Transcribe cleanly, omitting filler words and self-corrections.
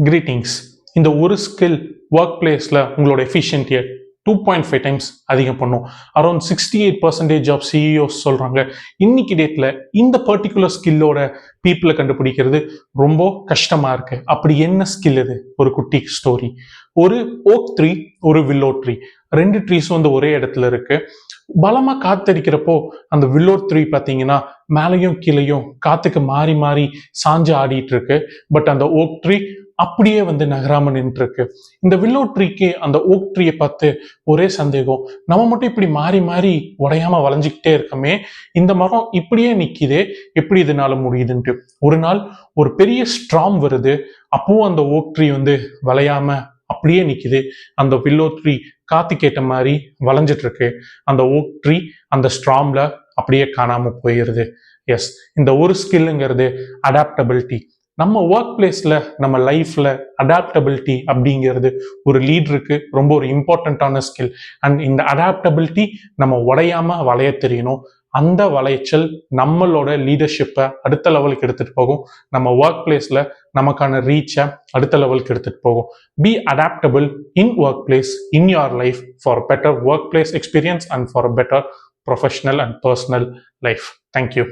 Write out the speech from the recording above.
Greetings. இந்த ஒரு skill work பிளேஸில் உங்களோட எஃபிஷியன்ட்டியை 2.5 டைம்ஸ் அதிகம் பண்ணும். அரௌண்ட் 68% ஆஃப் சிஇஓஸ் சொல்கிறாங்க இன்னைக்கு டேட்டில் இந்த பர்டிகுலர் ஸ்கில்லோட பீப்புளை கண்டுபிடிக்கிறது ரொம்ப கஷ்டமாக இருக்குது. அப்படி என்ன ஸ்கில் இது? ஒரு குட்டி ஸ்டோரி. ஒரு ஓக் ட்ரீ, ஒரு வில்லோ ட்ரீ, ரெண்டு ட்ரீஸும் வந்து ஒரே இடத்துல இருக்கு. பலமா காத்தடிக்கிறப்போ அந்த வில்லோ ட்ரீ பார்த்தீங்கன்னா மேலையும் கீழையும் காத்துக்கு மாறி மாறி சாஞ்சு ஆடிட்டு இருக்கு. பட் அந்த ஓக் ட்ரீ அப்படியே வந்து நகராம நின்று இருக்கு. இந்த வில்லோ ட்ரீக்கு அந்த ஓக் ட்ரீயை பார்த்து ஒரே சந்தேகம், நம்ம மட்டும் இப்படி மாறி மாறி உடையாம வளைஞ்சுக்கிட்டே இருக்கமே, இந்த மரம் இப்படியே நிக்குதே, எப்படி இதனால முடியுதுன்ட்டு. ஒரு நாள் ஒரு பெரிய ஸ்ட்ராம் வருது. அப்பவும் அந்த ஓக் ட்ரீ வந்து வளையாம அப்படியே நிக்குது. அந்த வில்லோ ட்ரீ காத்து கேட்ட மாதிரி வளைஞ்சிட்டு இருக்கு. அந்த ஓக் ட்ரீ அந்த ஸ்ட்ராம்ல அப்படியே காணாம போயிருது. எஸ், இந்த ஒரு ஸ்கில்லுங்கிறது அடாப்டபிலிட்டி. நம்ம ஒர்க் பிளேஸ்ல நம்ம லைஃப்ல அடாப்டபிலிட்டி அப்படிங்கிறது ஒரு லீடருக்கு ரொம்ப ஒரு இம்பார்ட்டண்ட்டான ஸ்கில். அண்ட் இந்த அடாப்டபிலிட்டி நம்ம உடையாம வளைய தெரியணும். அந்த வளைச்சல் நம்மளோட லீடர்ஷிப்பை அடுத்த லெவலுக்கு எடுத்துட்டு போகும். நம்ம ஒர்க் பிளேஸ்ல நமக்கான ரீச்சை அடுத்த லெவலுக்கு எடுத்துட்டு போகும். Be adaptable in work place, in your life, for better work place experience and for better professional and personal life. Thank you.